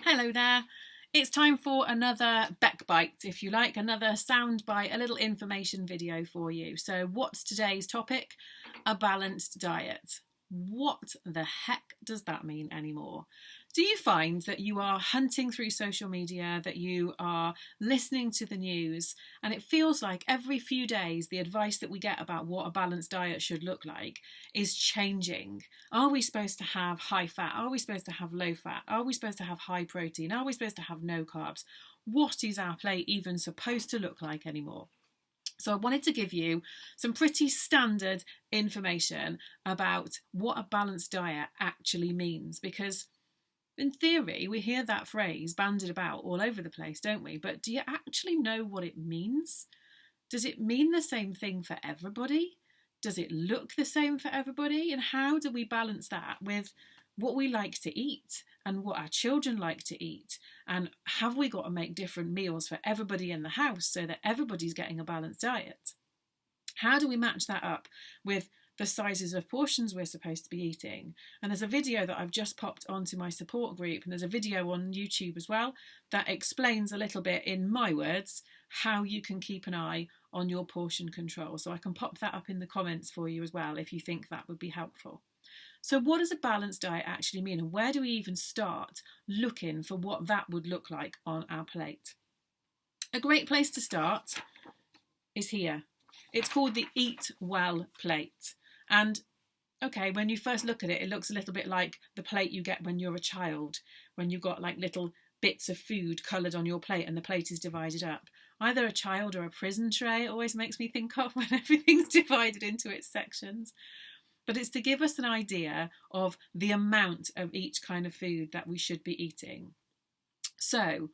Hello there. It's time for another Beck Bite, if you like, another sound bite, a little information video for you. So, what's today's topic? A balanced diet. What the heck does that mean anymore? Do you find that you are hunting through social media, that you are listening to the news, and it feels like every few days the advice that we get about what a balanced diet should look like is changing? Are we supposed to have high fat? Are we supposed to have low fat? Are we supposed to have high protein? Are we supposed to have no carbs? What is our plate even supposed to look like anymore? So I wanted to give you some pretty standard information about what a balanced diet actually means, because in theory we hear that phrase bandied about all over the place, don't we? But do you actually know what it means? Does it mean the same thing for everybody? Does it look the same for everybody? And how do we balance that with what we like to eat and what our children like to eat? And have we got to make different meals for everybody in the house so that everybody's getting a balanced diet? How do we match that up with the sizes of portions we're supposed to be eating? And there's a video that I've just popped onto my support group, and there's a video on YouTube as well that explains a little bit in my words how you can keep an eye on your portion control. So I can pop that up in the comments for you as well if you think that would be helpful. So what does a balanced diet actually mean, and where do we even start looking for what that would look like on our plate? A great place to start is here. It's called the Eat Well plate. And okay, when you first look at it, it looks a little bit like the plate you get when you're a child, when you've got like little bits of food coloured on your plate and the plate is divided up. Either a child or a prison tray, it always makes me think of when everything's divided into its sections. But it's to give us an idea of the amount of each kind of food that we should be eating. So,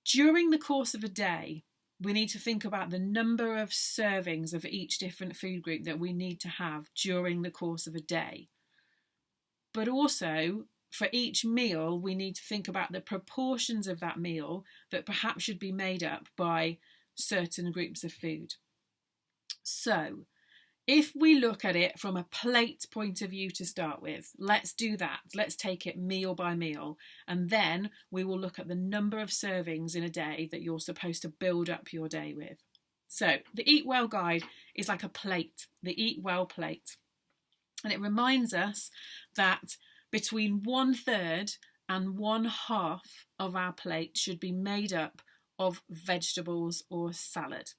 during the course of a day, we need to think about the number of servings of each different food group that we need to have during the course of a day. But also, for each meal, we need to think about the proportions of that meal that perhaps should be made up by certain groups of food. So, if we look at it from a plate point of view to start with, let's do that. Let's take it meal by meal, and then we will look at the number of servings in a day that you're supposed to build up your day with. So the Eat Well guide is like a plate, the Eat Well plate. And it reminds us that between 1/3 and 1/2 of our plate should be made up of vegetables or salad.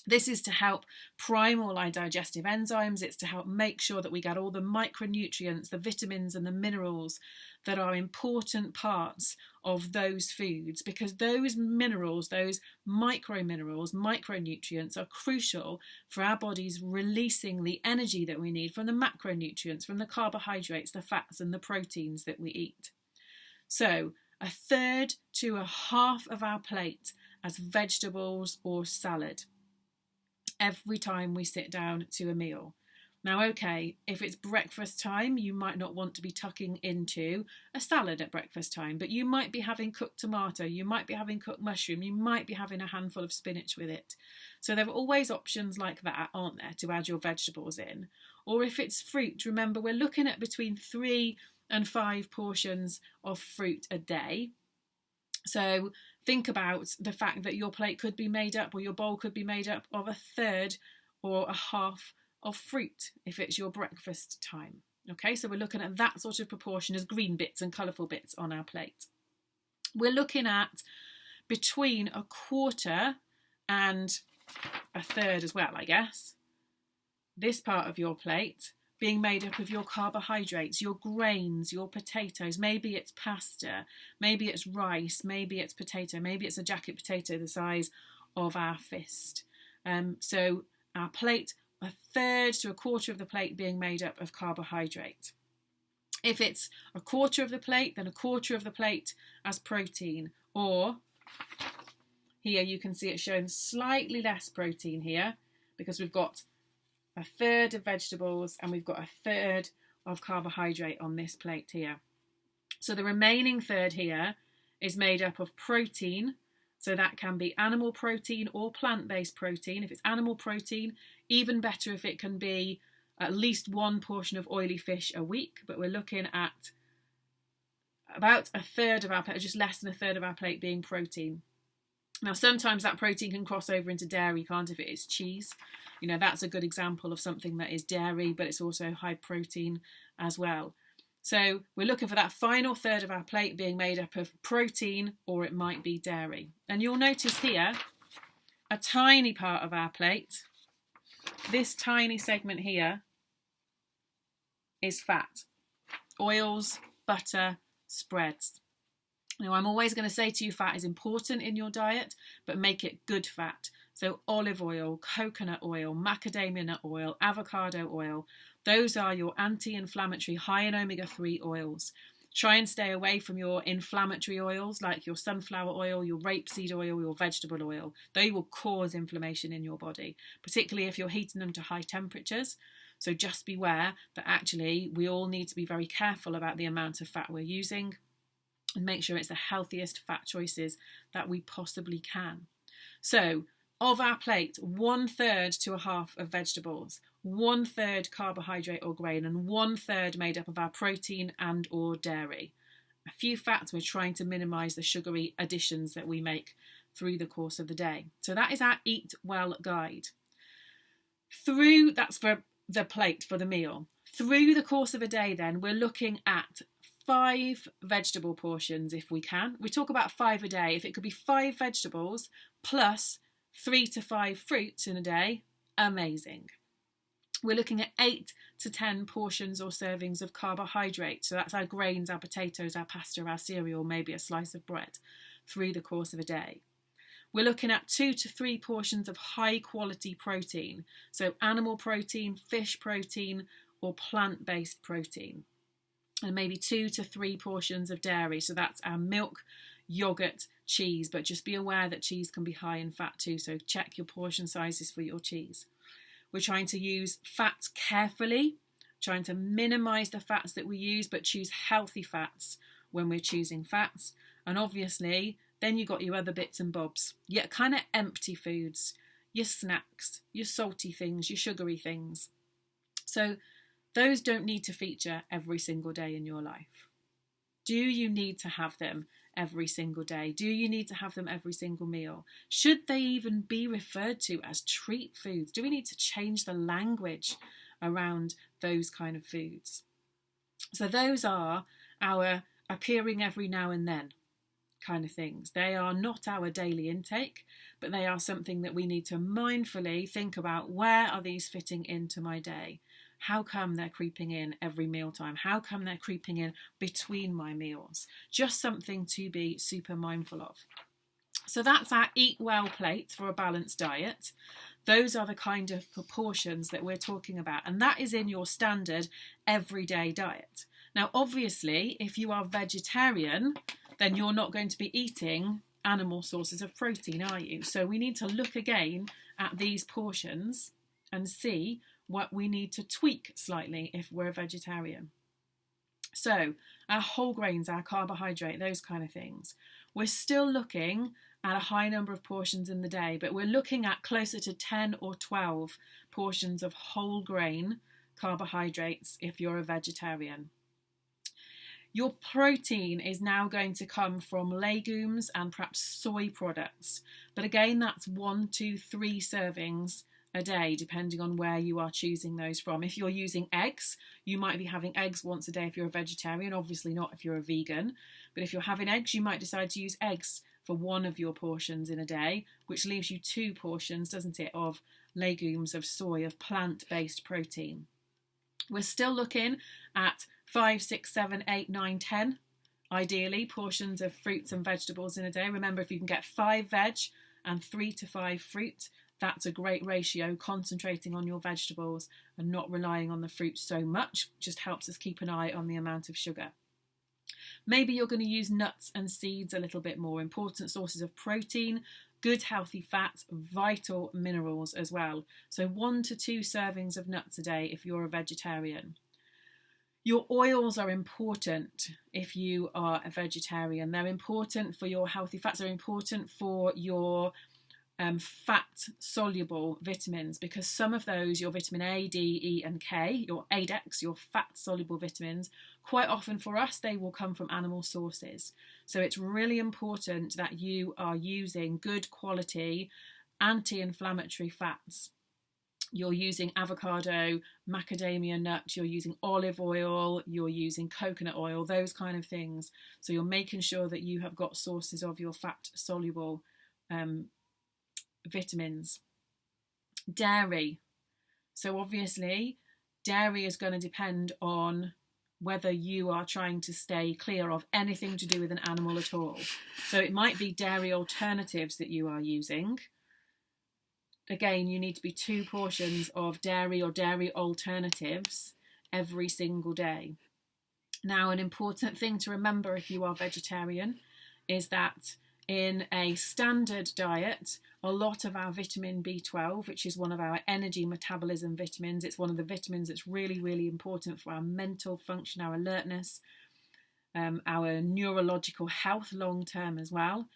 This is to help prime all our digestive enzymes. It's to help make sure that we get all the micronutrients, the vitamins and the minerals that are important parts of those foods, because those minerals, those micronutrients are crucial for our bodies releasing the energy that we need from the macronutrients, from the carbohydrates, the fats and the proteins that we eat. So 1/3 to 1/2 of our plate as vegetables or salad every time we sit down to a meal. Now, okay, if it's breakfast time, you might not want to be tucking into a salad at breakfast time, but you might be having cooked tomato, you might be having cooked mushroom, you might be having a handful of spinach with it. So there are always options like that, aren't there, to add your vegetables in. Or if it's fruit, remember we're looking at between 3 and 5 portions of fruit a day. So think about the fact that your plate could be made up, or your bowl could be made up of 1/3 or 1/2 of fruit if it's your breakfast time. Okay, so we're looking at that sort of proportion as green bits and colourful bits on our plate. We're looking at between 1/4 and 1/3 as well, I guess. This part of your plate being made up of your carbohydrates, your grains, your potatoes. Maybe it's pasta, maybe it's rice, maybe it's potato, maybe it's a jacket potato the size of our fist. So our plate, 1/3 to 1/4 of the plate being made up of carbohydrate. If it's 1/4 of the plate, then 1/4 of the plate as protein. Or here you can see it showing slightly less protein here, because we've got 1/3 of vegetables and we've got 1/3 of carbohydrate on this plate here. So the remaining third here is made up of protein. So that can be animal protein or plant-based protein. If it's animal protein, even better if it can be at least one portion of oily fish a week, but we're looking at about a third of our plate, or just less than a third of our plate being protein. Now, sometimes that protein can cross over into dairy, can't it, if it is cheese? You know, that's a good example of something that is dairy, but it's also high protein as well. So we're looking for that final third of our plate being made up of protein, or it might be dairy. And you'll notice here, a tiny part of our plate, this tiny segment here, is fat. Oils, butter, spreads. Now, I'm always going to say to you, fat is important in your diet, but make it good fat. So olive oil, coconut oil, macadamia nut oil, avocado oil, those are your anti-inflammatory, high in omega-3 oils. Try and stay away from your inflammatory oils like your sunflower oil, your rapeseed oil, your vegetable oil. They will cause inflammation in your body, particularly if you're heating them to high temperatures. So just beware that actually we all need to be very careful about the amount of fat we're using and make sure it's the healthiest fat choices that we possibly can. So of our plate, 1/3 to a half of vegetables, 1/3 carbohydrate or grain, and 1/3 made up of our protein and or dairy. A few fats, we're trying to minimise the sugary additions that we make through the course of the day. So that is our Eat Well guide. That's for the plate, for the meal. Through the course of a day then, we're looking at 5 vegetable portions if we can. We talk about 5 a day. If it could be 5 vegetables plus 3 to 5 fruits in a day, amazing. We're looking at 8 to 10 portions or servings of carbohydrate. So that's our grains, our potatoes, our pasta, our cereal, maybe a slice of bread through the course of a day. We're looking at 2 to 3 portions of high quality protein. So animal protein, fish protein, or plant-based protein. And maybe 2 to 3 portions of dairy. So that's our milk, yogurt, cheese, but just be aware that cheese can be high in fat too, so check your portion sizes for your cheese. We're trying to use fats carefully, trying to minimize the fats that we use, but choose healthy fats when we're choosing fats. And obviously, then you've got your other bits and bobs, your kind of empty foods, your snacks, your salty things, your sugary things. So those don't need to feature every single day in your life. Do you need to have them every single day? Do you need to have them every single meal? Should they even be referred to as treat foods? Do we need to change the language around those kind of foods? So those are our appearing every now and then kind of things. They are not our daily intake, but they are something that we need to mindfully think about. Where are these fitting into my day? How come they're creeping in every mealtime? How come they're creeping in between my meals? Just something to be super mindful of. So that's our Eat Well plate for a balanced diet. Those are the kind of proportions that we're talking about, and that is in your standard everyday diet. Now, obviously, if you are vegetarian, then you're not going to be eating animal sources of protein, are you? So we need to look again at these portions and see what we need to tweak slightly if we're a vegetarian. So our whole grains, our carbohydrate, those kind of things. We're still looking at a high number of portions in the day, but we're looking at closer to 10 or 12 portions of whole grain carbohydrates if you're a vegetarian. Your protein is now going to come from legumes and perhaps soy products. But again, that's 1 to 3 servings a day, depending on where you are choosing those from. If you're using eggs, you might be having eggs once a day if you're a vegetarian, obviously not if you're a vegan. But if you're having eggs, you might decide to use eggs for one of your portions in a day, which leaves you 2 portions, doesn't it, of legumes, of soy, of plant-based protein. We're still looking at 5, 6, 7, 8, 9, 10, ideally, portions of fruits and vegetables in a day. Remember, if you can get 5 veg and 3 to 5 fruit, that's a great ratio. Concentrating on your vegetables and not relying on the fruit so much just helps us keep an eye on the amount of sugar. Maybe you're going to use nuts and seeds a little bit more. Important sources of protein, good healthy fats, vital minerals as well. So 1 to 2 servings of nuts a day if you're a vegetarian. Your oils are important if you are a vegetarian. They're important for your healthy fats. They're important for your fat soluble vitamins, because some of those, your vitamin A, D, E and K, your ADEX, your fat soluble vitamins, quite often for us they will come from animal sources. So it's really important that you are using good quality anti-inflammatory fats. You're using avocado, macadamia nut, you're using olive oil, you're using coconut oil, those kind of things. So you're making sure that you have got sources of your fat soluble vitamins. Dairy. So obviously dairy is going to depend on whether you are trying to stay clear of anything to do with an animal at all. So it might be dairy alternatives that you are using. Again, you need to be 2 portions of dairy or dairy alternatives every single day. Now, an important thing to remember if you are vegetarian is that in a standard diet, a lot of our vitamin B12, which is one of our energy metabolism vitamins, it's one of the vitamins that's really, really important for our mental function, our alertness, our neurological health long term as well.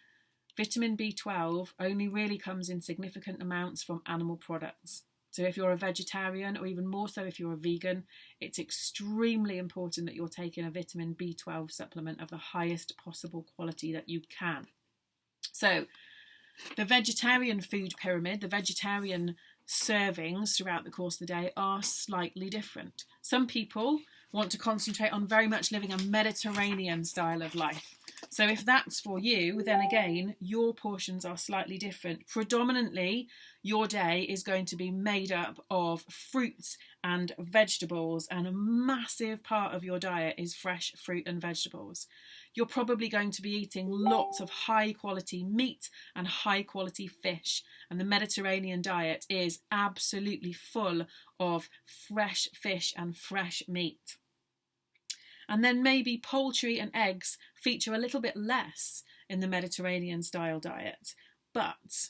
Vitamin B12 only really comes in significant amounts from animal products. So if you're a vegetarian, or even more so if you're a vegan, it's extremely important that you're taking a vitamin B12 supplement of the highest possible quality that you can. So the vegetarian food pyramid, the vegetarian servings throughout the course of the day are slightly different. Some people want to concentrate on very much living a Mediterranean style of life. So if that's for you, then again, your portions are slightly different. Predominantly, your day is going to be made up of fruits and vegetables, and a massive part of your diet is fresh fruit and vegetables. You're probably going to be eating lots of high quality meat and high quality fish, and the Mediterranean diet is absolutely full of fresh fish and fresh meat. And then maybe poultry and eggs feature a little bit less in the Mediterranean style diet, but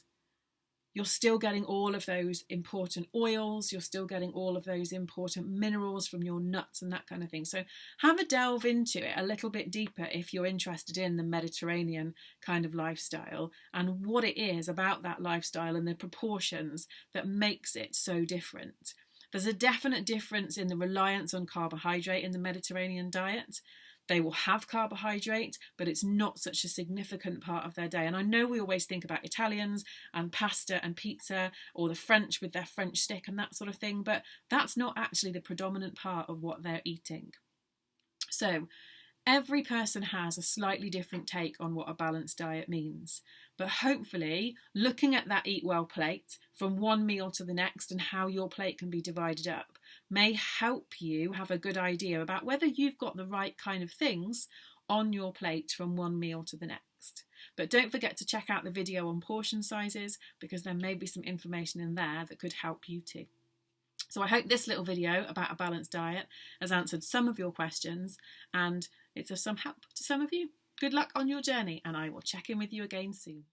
you're still getting all of those important oils, you're still getting all of those important minerals from your nuts and that kind of thing. So have a delve into it a little bit deeper if you're interested in the Mediterranean kind of lifestyle and what it is about that lifestyle and the proportions that makes it so different. There's a definite difference in the reliance on carbohydrate in the Mediterranean diet. They will have carbohydrate, but it's not such a significant part of their day. And I know we always think about Italians and pasta and pizza, or the French with their French stick and that sort of thing, but that's not actually the predominant part of what they're eating. So every person has a slightly different take on what a balanced diet means. But hopefully, looking at that Eat Well plate from one meal to the next and how your plate can be divided up may help you have a good idea about whether you've got the right kind of things on your plate from one meal to the next. But don't forget to check out the video on portion sizes, because there may be some information in there that could help you too. So I hope this little video about a balanced diet has answered some of your questions and it's of some help to some of you. Good luck on your journey, and I will check in with you again soon.